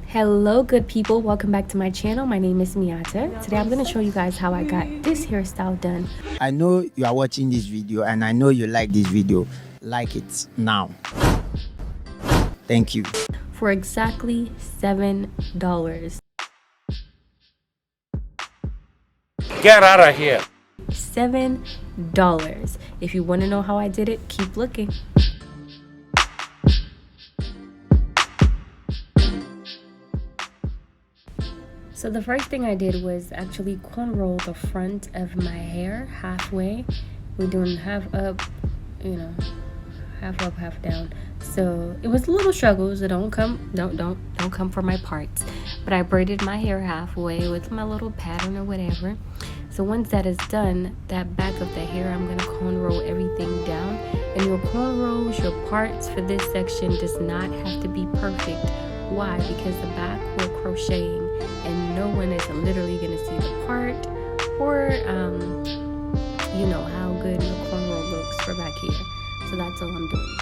Hello good people, welcome back to my channel. My name is Miatta. Today I'm going to show you guys how I got this hairstyle done. I know you are watching this video and I know you like this video. Like it now. Thank you. For exactly $7. Get out of here. $7. If you want to know how I did it, keep looking. So the first thing I did was actually cornrow the front of my hair halfway. We're doing half up, half up, half down. So it was a little struggle, so don't come for my parts. But I braided my hair halfway with my little pattern or whatever. So once that is done, that back of the hair, I'm gonna cornrow everything down. And your cornrows, your parts for this section does not have to be perfect. Why? Because the back we're crocheting and no one is literally gonna see the part or how good your cornrow looks for back here. So that's all I'm doing.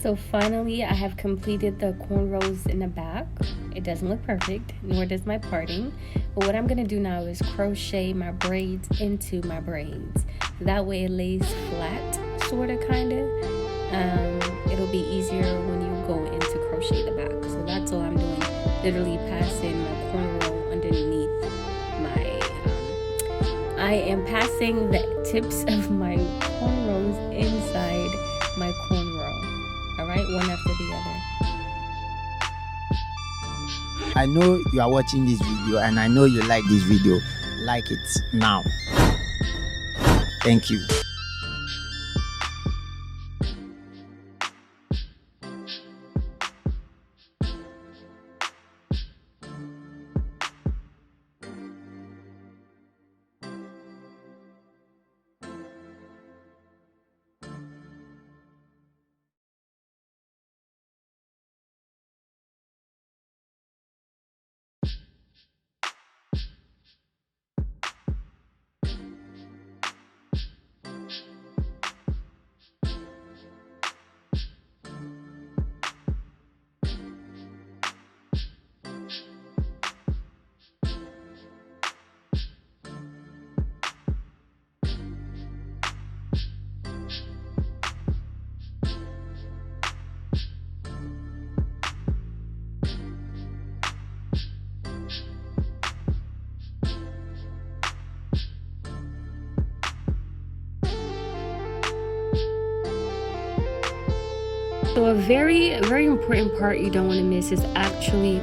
So finally, I have completed the cornrows in the back. It doesn't look perfect, nor does my parting. But what I'm gonna do now is crochet my braids into my braids. That way it lays flat, sorta, kinda. It'll be easier when you go into crochet the back. So that's all I'm doing. Literally passing my cornrow underneath my, I am passing the tips of my cornrows inside my cornrow. Alright, one after the other. I know you are watching this video and I know you like this video. Like it now. Thank you. So a very important part you don't want to miss is actually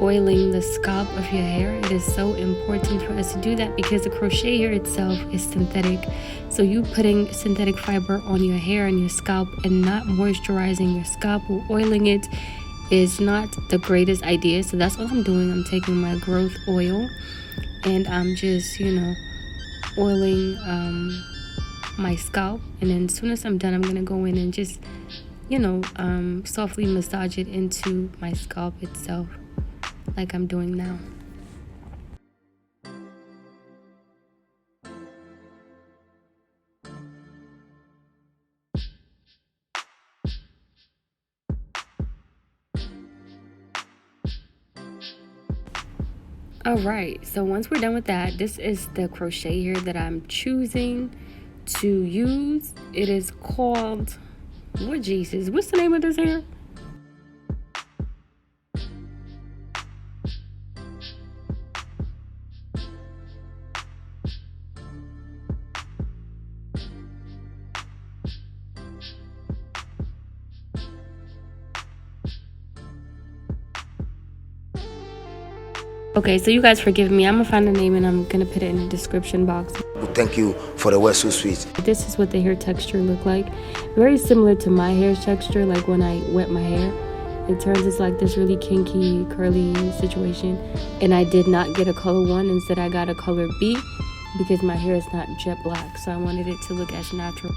oiling the scalp of your hair. It is so important for us to do that because the crochet hair itself is synthetic. So you putting synthetic fiber on your hair and your scalp and not moisturizing your scalp or oiling it is not the greatest idea. So that's what I'm doing. I'm taking my growth oil and I'm just, oiling my scalp, and then as soon as I'm done, I'm gonna go in and just softly massage it into my scalp itself like I'm doing now. Alright, so once we're done with that, this is the crochet here that I'm choosing to use. It is called, Lord Jesus, what's the name of this hair? Okay, so you guys forgive me. I'm gonna find the name and I'm gonna put it in the description box. Thank you for the word so sweet. This is what the hair texture look like. Very similar to my hair texture, like when I wet my hair. It turns it's like this really kinky, curly situation. And I did not get a color 1. Instead, I got a color B because my hair is not jet black. So I wanted it to look as natural.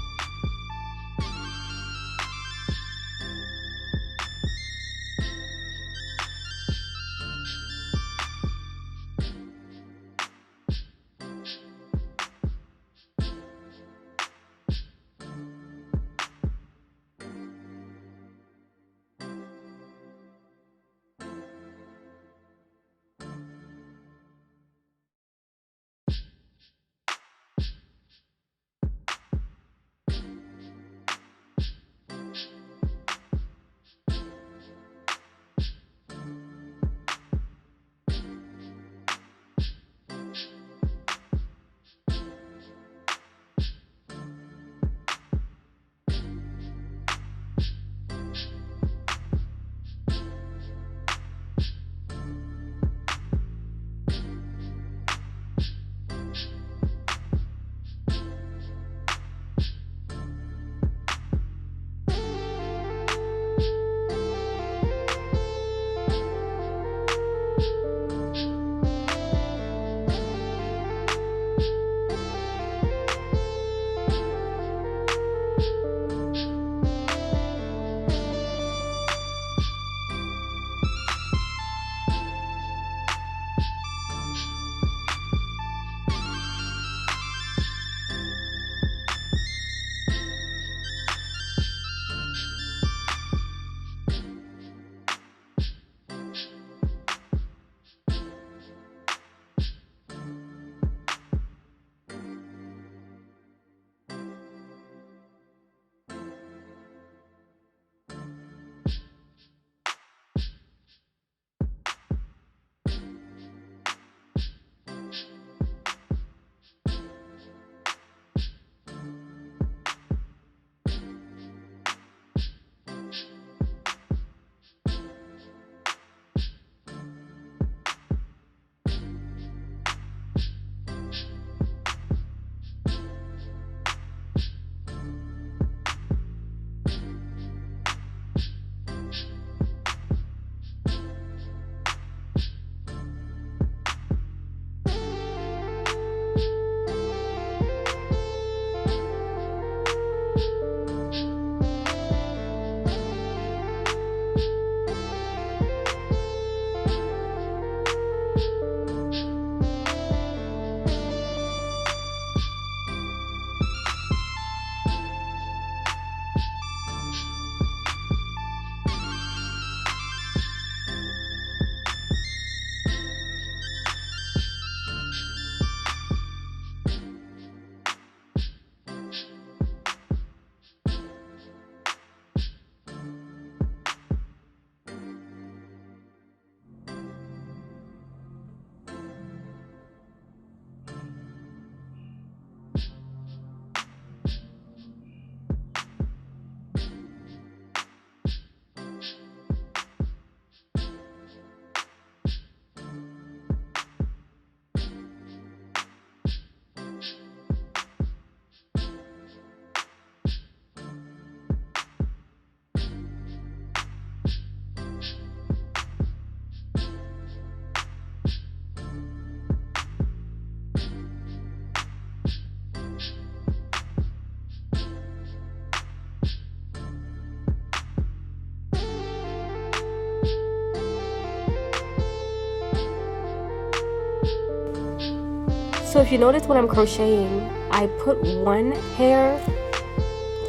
So if you notice when I'm crocheting, I put one hair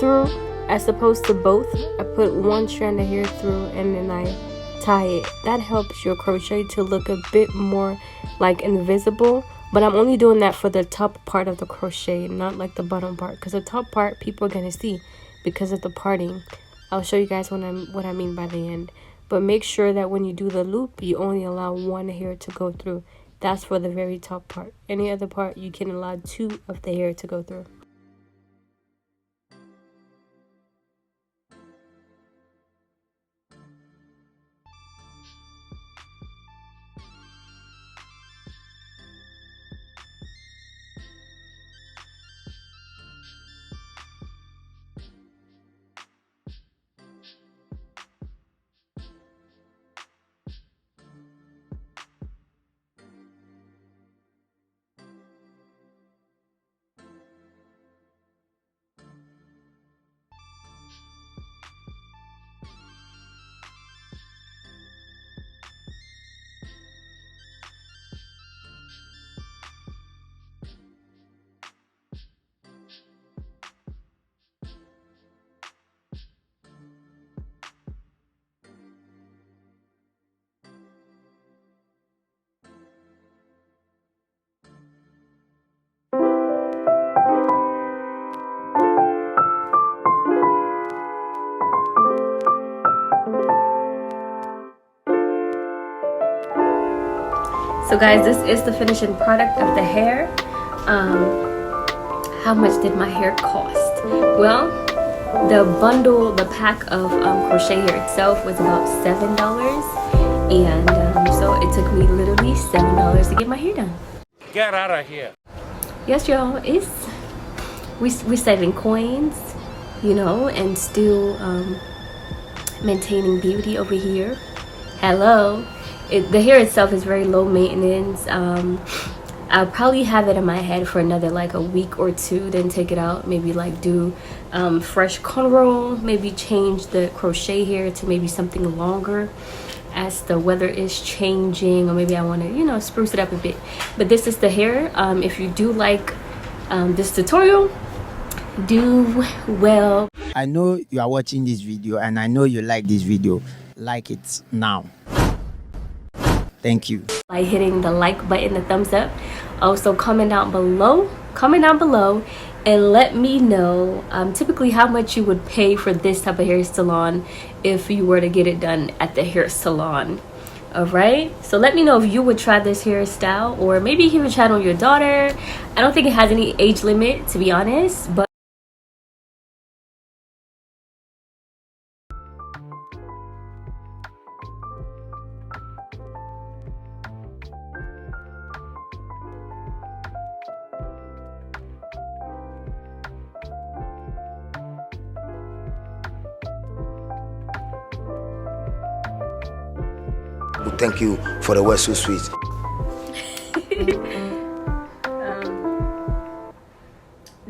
through as opposed to both. I put one strand of hair through and then I tie it. That helps your crochet to look a bit more like invisible, but I'm only doing that for the top part of the crochet, not like the bottom part, because the top part people are gonna see because of the parting. I'll show you guys what I mean by the end. But make sure that when you do the loop, you only allow one hair to go through. That's for the very top part. Any other part, you can allow 2 of the hair to go through. So guys, this is the finishing product of the hair. How much did my hair cost? Well, the pack of crochet hair itself was about $7, and so it took me literally $7 to get my hair done. Get out of here. Yes, y'all, we're saving coins, you know, and still maintaining beauty over here. Hello. The hair itself is very low maintenance. I'll probably have it in my head for another like a week or 2, then take it out, maybe like do fresh cornrow, maybe change the crochet hair to maybe something longer as the weather is changing, or maybe I want to, you know, spruce it up a bit. But this is the hair. If you do like this tutorial, do well. I know you are watching this video and I know you like this video. Like it now. Thank you. By hitting the like button, the thumbs up. Also comment down below and let me know typically how much you would pay for this type of hair salon if you were to get it done at the hair salon. All right, so let me know if you would try this hairstyle, or maybe you would try it on your daughter. I don't think it has any age limit, to be honest, but Thank you for the word so sweet.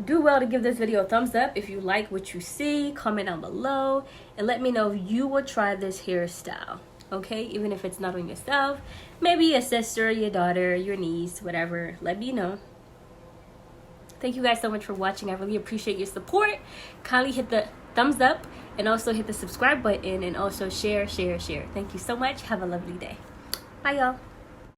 do well to give this video a thumbs up if you like what you see. Comment down below and let me know if you would try this hairstyle. Okay, even if it's not on yourself, maybe your sister, your daughter, your niece, whatever. Let me know. Thank you guys so much for watching. I really appreciate your support. Kindly hit the thumbs up and also hit the subscribe button, and also share. Thank you so much. Have a lovely day. Bye, y'all.